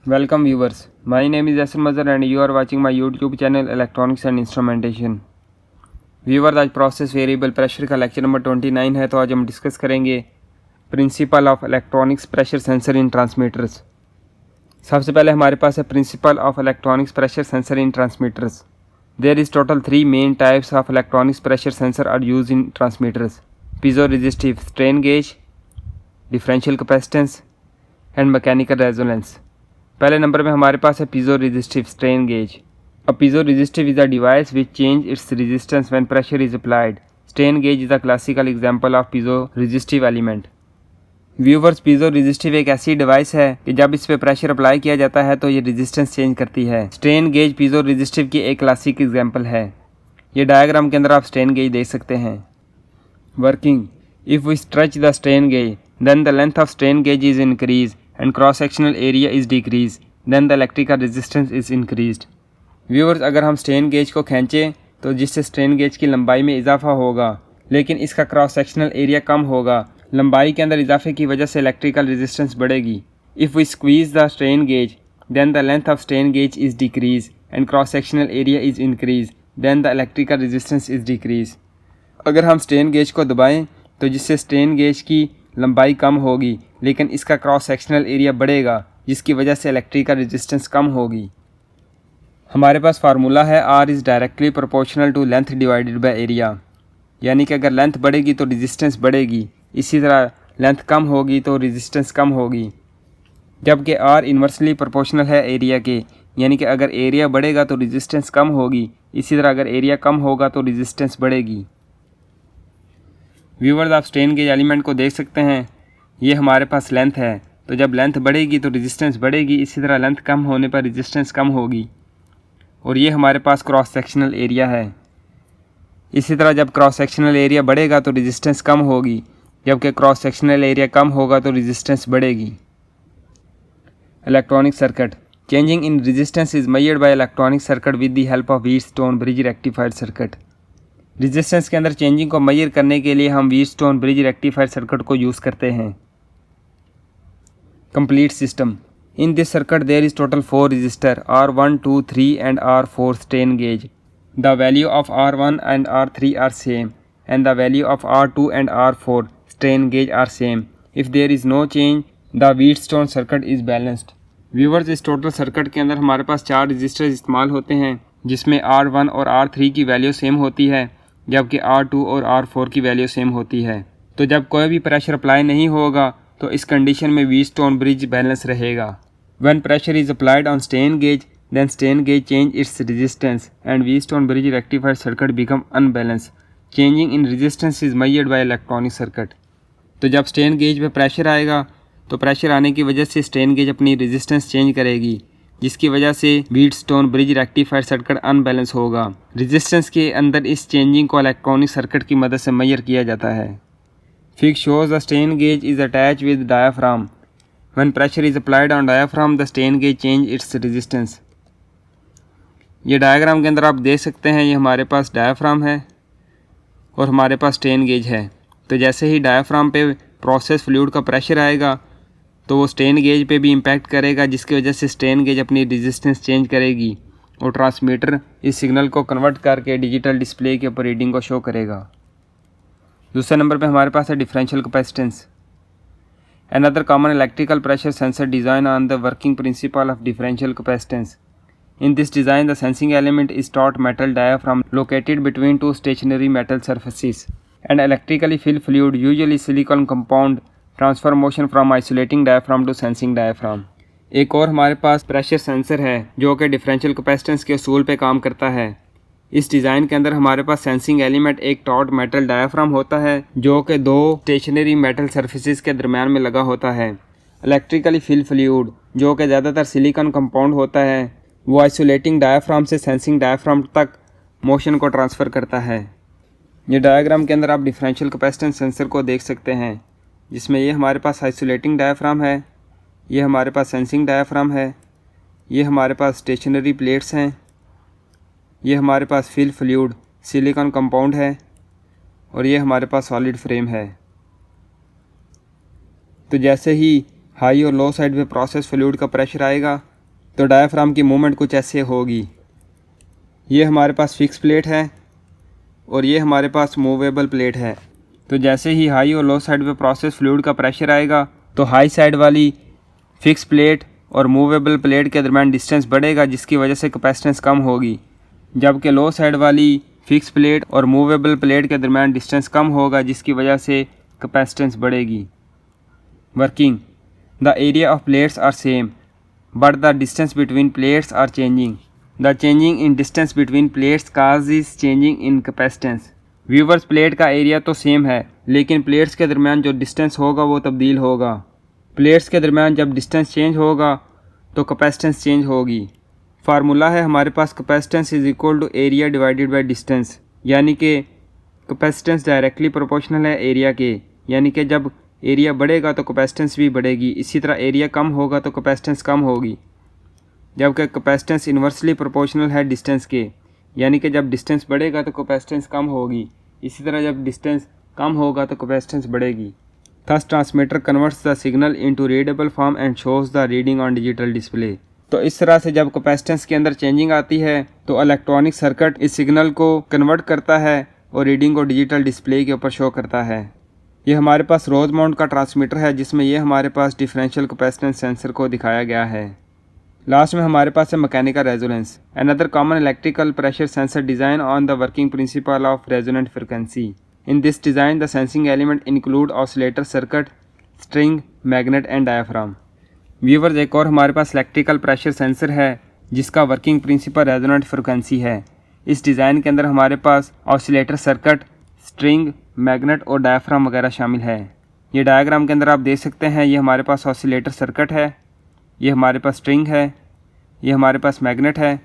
Welcome viewers, my name is Yasir Mazhar and you are watching my YouTube channel Electronics and Instrumentation। Viewers, आज process variable pressure का lecture number 29 है। तो आज हम discuss करेंगे principal of electronics pressure sensor in transmitters. सबसे पहले हमारे पास है principal of electronics pressure sensor in transmitters. There is total 3 main types of electronics pressure sensor are use in transmitters: piezo resistive strain gauge, differential capacitance and mechanical resonance. पहले number में हमारे पास है piezo resistive strain gauge. A piezoresistive is a device which changes its resistance when pressure is applied. Strain gauge is a classical example of piezoresistive element. Viewers, piezoresistive एक ऐसी device है कि जब इस पे प्रेशर अप्लाई किया जाता है तो ये रेजिस्टेंस चेंज करती है। स्ट्रेन गेज पीजोरेजिस्टिव की एक क्लासिक एग्जांपल है। ये डायग्राम के अंदर आप स्ट्रेन गेज देख सकते हैं। Working: if we stretch the strain gauge then the length of strain gauge is increase and cross sectional area is decrease, then the electrical resistance is increased. Viewers, अगर हम strain gauge को खींचें तो जिससे strain gauge की लंबाई में इजाफा होगा, लेकिन इसका क्रॉस सेक्शनल एरिया कम होगा। लंबाई के अंदर इजाफे की वजह से इलेक्ट्रिकल रेजिस्टेंस बढ़ेगी। If we squeeze the strain gauge then the length of strain gauge is decrease and cross sectional area is increase, then the electrical resistance is decrease. अगर हम स्ट्रेन गेज को दबाएँ तो जिससे स्ट्रेन गेज की लंबाई कम होगी, लेकिन इसका क्रॉस सेक्शनल एरिया बढ़ेगा, जिसकी वजह से इलेक्ट्रिकल रेजिस्टेंस कम होगी। हमारे पास फार्मूला है R is directly proportional to length divided by area. यानी कि अगर लेंथ बढ़ेगी तो रेजिस्टेंस बढ़ेगी, इसी तरह लेंथ कम होगी तो रेजिस्टेंस कम होगी। जबकि R इन्वर्सली प्रोपोर्शनल है एरिया के, यानी कि अगर एरिया बढ़ेगा तो रेजिस्टेंस कम होगी, इसी तरह अगर एरिया कम होगा तो रेजिस्टेंस बढ़ेगी। व्यूअर्स, आप स्ट्रेन गेज एलिमेंट को देख सकते हैं। ये हमारे पास लेंथ है, तो जब लेंथ बढ़ेगी तो रेजिस्टेंस बढ़ेगी, इसी तरह लेंथ कम होने पर रेजिस्टेंस कम होगी। और ये हमारे पास क्रॉस सेक्शनल एरिया है। इसी तरह जब क्रॉस सेक्शनल एरिया बढ़ेगा तो रेजिस्टेंस कम होगी, जबकि क्रॉस सेक्शनल एरिया कम होगा तो रेजिस्टेंस बढ़ेगी। Electronic circuit: changing in resistance is measured by electronic circuit with the help of Wheatstone bridge rectifier circuit. Resistance के अंदर चेंजिंग को मेजर करने के लिए हम व्हीटस्टोन ब्रिज रेक्टिफायर सर्किट को यूज़ करते हैं। Complete system: In this circuit there is total 4 resistor R1, 2, 3 and R4 strain gauge. The value of R1 and R3 are same and the value of R2 and R4 strain gauge are same. If there is no change, the Wheatstone circuit is balanced. Viewers, इस total circuit के अंदर हमारे पास 4 register इस्तेमाल होते हैं, जिसमें R1 और R3 की वैल्यू सेम होती है, जबकि R2 और R4 की वैल्यू सेम होती है। तो जब कोई भी प्रेशर अप्लाई नहीं होगा तो इस कंडीशन में व्हीटस्टोन ब्रिज बैलेंस रहेगा। When pressure is applied on strain gauge, then strain gauge change its resistance and Wheatstone bridge rectifier circuit become unbalanced. Changing in resistance is measured by electronic circuit. तो जब strain gauge पे pressure आएगा तो pressure आने की वजह से strain gauge अपनी रेजिस्टेंस चेंज करेगी, जिसकी वजह से Wheatstone bridge rectifier circuit unbalance होगा। रेजिस्टेंस के अंदर इस चेंजिंग को इलेक्ट्रॉनिक सर्किट की मदद से मेजर किया जाता है। Figure shows the strain gauge is attached with diaphragm. When pressure is applied on diaphragm, the strain gauge change its resistance. ये डायग्राम के अंदर आप देख सकते हैं, ये हमारे पास डायाफ्राम है और हमारे पास स्ट्रेन गेज है। तो जैसे ही डायाफ्राम पे प्रोसेस फ्लूइड का प्रेशर आएगा तो वो स्ट्रेन गेज पे भी इम्पैक्ट करेगा, जिसकी वजह से स्ट्रेन गेज अपनी रेजिस्टेंस चेंज करेगी और ट्रांसमीटर इस सिग्नल को कन्वर्ट करके डिजिटल डिस्प्ले के ऊपर रीडिंग को शो करेगा। दूसरे नंबर पे हमारे पास है differential capacitance. Another common electrical pressure sensor design on the working principle of differential capacitance. In this design, the sensing element is taut metal diaphragm located between two stationary metal surfaces and electrically filled fluid, usually silicon compound, transfer motion from isolating diaphragm to sensing diaphragm. एक और हमारे पास pressure sensor है जो कि differential capacitance के असूल पे काम करता है। इस डिज़ाइन के अंदर हमारे पास सेंसिंग एलिमेंट एक टॉट मेटल डायाफ्राम होता है जो कि 2 स्टेशनरी मेटल सर्फेसिस के दरमियान में लगा होता है। इलेक्ट्रिकली फिल फ्लूइड जो कि ज़्यादातर सिलिकॉन कंपाउंड होता है, वो आइसोलेटिंग डायाफ्राम से सेंसिंग डायाफ्राम तक मोशन को ट्रांसफ़र करता है। ये डायग्राम के अंदर आप डिफरेंशियल कैपेसिटेंस सेंसर को देख सकते हैं, जिसमें ये हमारे पास आइसोलेटिंग डायाफ्राम है, ये हमारे पास सेंसिंग डायाफ्राम है, ये हमारे पास स्टेशनरी प्लेट्स हैं, ये हमारे पास फिल फ्लूइड सिलिकॉन कंपाउंड है और ये हमारे पास सॉलिड फ्रेम है। तो जैसे ही हाई और लो साइड पे प्रोसेस फ्लूइड का प्रेशर आएगा तो डायाफ्राम की मूवमेंट कुछ ऐसे होगी। ये हमारे पास फिक्स प्लेट है और ये हमारे पास मूवेबल प्लेट है। तो जैसे ही हाई और लो साइड पे प्रोसेस फ्लूइड का प्रेशर आएगा तो हाई साइड वाली फिक्स प्लेट और मूवेबल प्लेट के दरमियान डिस्टेंस बढ़ेगा, जिसकी वजह से कैपेसिटेंस कम होगी, जबकि लो साइड वाली फिक्स प्लेट और मूवेबल प्लेट के दरमियान डिस्टेंस कम होगा, जिसकी वजह से कैपेसिटेंस बढ़ेगी। Working the area of plates are same but the distance between plates are changing. The changing in distance between plates causes changing in capacitance. Viewers, plate का area तो same है लेकिन प्लेट्स के दरमियान जो डिस्टेंस होगा वो तब्दील होगा। प्लेट्स के दरमियान जब डिस्टेंस चेंज होगा तो कैपेसिटेंस चेंज होगी। फार्मूला है हमारे पास capacitance is equal to area divided by distance, यानी कि कैपेसिटेंस डायरेक्टली प्रोपोर्शनल है एरिया के, यानी कि जब एरिया बढ़ेगा तो कैपेसिटेंस भी बढ़ेगी। इसी तरह एरिया कम होगा तो कैपेसिटेंस कम होगी, जबकि कैपेसिटेंस इन्वर्सली प्रोपोर्शनल है डिस्टेंस के, यानी कि जब डिस्टेंस बढ़ेगा तो कैपेसिटेंस कम होगी। इसी तरह जब डिस्टेंस कम होगा तो कैपेसिटेंस बढ़ेगी। Thus transmitter converts the signal into readable form and shows the reading on digital display. तो इस तरह से जब कैपेसिटेंस के अंदर चेंजिंग आती है तो इलेक्ट्रॉनिक सर्किट इस सिग्नल को कन्वर्ट करता है और रीडिंग को डिजिटल डिस्प्ले के ऊपर शो करता है। ये हमारे पास रोज माउंट का ट्रांसमीटर है जिसमें ये हमारे पास डिफरेंशियल कैपेसिटेंस सेंसर को दिखाया गया है। लास्ट में हमारे पास है mechanical resonance, another common electrical pressure sensor design on the working principle of resonant frequency. In this design the sensing element include oscillator circuit, string, magnet and diaphragm. Viewers, एक और हमारे पास इलेक्ट्रिकल प्रेशर सेंसर है जिसका working principle resonant frequency है। इस design के अंदर हमारे पास ऑसिलेटर सर्किट, स्ट्रिंग, मैग्नेट और डायाफ्राम वगैरह शामिल है। ये डायग्राम के अंदर आप देख सकते हैं, ये हमारे पास ऑसिलेटर सर्किट है, ये हमारे पास स्ट्रिंग है, ये हमारे पास मैग्नेट है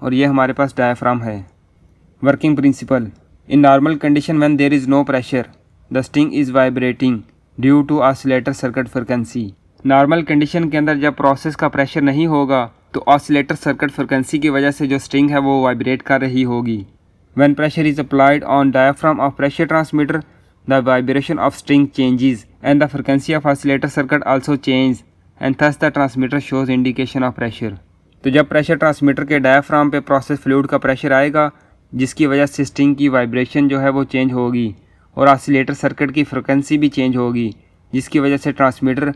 और ये हमारे पास डायाफ्राम है। Working principle, in normal condition when there is no pressure the string is vibrating due to oscillator circuit frequency. Normal condition के अंदर जब प्रोसेस का प्रेशर नहीं होगा तो ऑसिलेटर सर्किट फ्रीक्वेंसी की वजह से जो स्ट्रिंग है वो वाइब्रेट कर रही होगी। When pressure is applied on diaphragm of pressure transmitter the vibration of string changes and the frequency of oscillator circuit also change and thus the transmitter shows indication of pressure. तो जब pressure transmitter के diaphragm पे process fluid का pressure आएगा जिसकी वजह से string की वाइब्रेशन जो है वो चेंज होगी और ऑसिलेटर सर्किट की फ्रीक्वेंसी भी चेंज होगी, जिसकी वजह से ट्रांसमीटर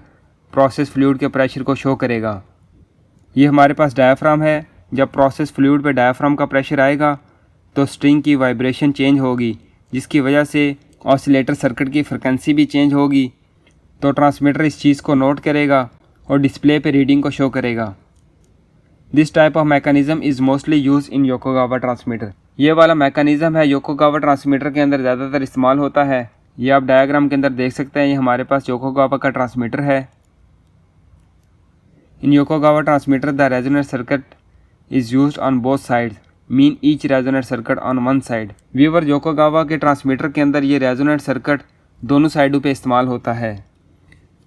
प्रोसेस फ्लूइड के प्रेशर को शो करेगा। ये हमारे पास डायाफ्राम है, जब प्रोसेस फ्लूइड पे डायाफ्राम का प्रेशर आएगा तो स्ट्रिंग की वाइब्रेशन चेंज होगी, जिसकी वजह से ऑसिलेटर सर्किट की फ्रीक्वेंसी भी चेंज होगी। तो ट्रांसमीटर इस चीज़ को नोट करेगा और डिस्प्ले पे रीडिंग को शो करेगा। This type of mechanism is mostly use in Yokogawa transmitter. ये वाला मैकेनिज्म है योकोगावा ट्रांसमीटर के अंदर ज़्यादातर इस्तेमाल होता है। ये आप डायग्राम के अंदर देख सकते हैं, ये हमारे पास योकोगावा का ट्रांसमीटर है। In Yokogawa transmitter the resonant circuit is used on both sides, mean each resonant circuit on one side. Viewer, Yokogawa के ट्रांसमीटर के अंदर ये रेजोनेंट सर्किट दोनों साइडों पे इस्तेमाल होता है।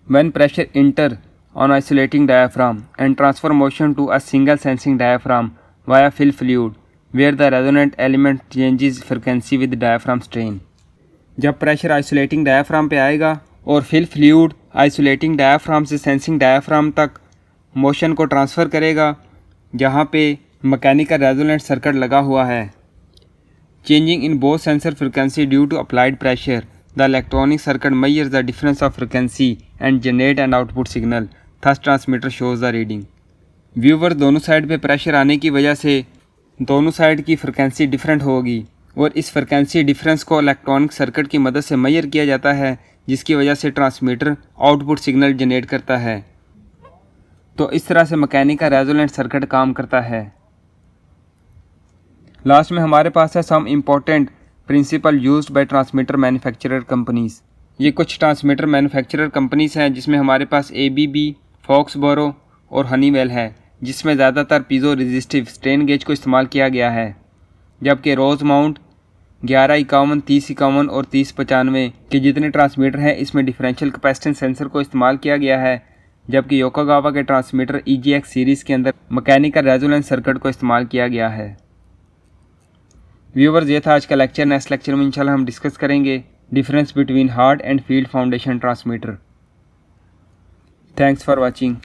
When pressure inter on isolating diaphragm and transfer motion to a single sensing diaphragm via fill fluid where the resonant element changes frequency with diaphragm strain। जब प्रेशर आइसोलेटिंग डायाफ्राम पे आएगा और फिल फ्लूइड आइसोलेटिंग डायाफ्राम से sensing diaphragm तक motion को transfer करेगा जहाँ पे मैकेनिकल रेजोनेंट सर्किट लगा हुआ है। Changing in both sensor frequency due to applied pressure the electronic circuit measures the difference of frequency and generate an output signal, thus transmitter shows the reading। Viewer, दोनों side पे pressure आने की वजह से दोनों साइड की frequency different होगी और इस फ्रीक्वेंसी डिफरेंस को इलेक्ट्रॉनिक सर्किट की मदद से मेजर किया जाता है, जिसकी वजह से ट्रांसमीटर आउटपुट सिग्नल जनरेट करता है। तो इस तरह से मैकेनिकल रेजोनेंट सर्किट काम करता है। लास्ट में हमारे पास है some important principle used by transmitter manufacturer companies. ये कुछ ट्रांसमीटर मैन्युफैक्चरर कंपनीज हैं जिसमें हमारे पास ABB, फॉक्सबोरो और हनीवेल है, जिसमें ज़्यादातर पीजो रेजिस्टिव स्ट्रेन गेज को इस्तेमाल किया गया है, जबकि रोज माउंट 1151, 3051 और 3095 के जितने ट्रांसमीटर हैं इसमें डिफरेंशियल कैपेसिटेंस सेंसर को इस्तेमाल किया गया है, जबकि योकोगावा के ट्रांसमीटर EGX सीरीज़ के अंदर मैकेनिकल रेजोनेंस सर्किट को इस्तेमाल किया गया है। व्यूवर्स, ये था आज का लेक्चर। नेक्स्ट लेक्चर में इंशाल्लाह हम डिस्कस करेंगे difference between hard and field foundation transmitter. Thanks for watching.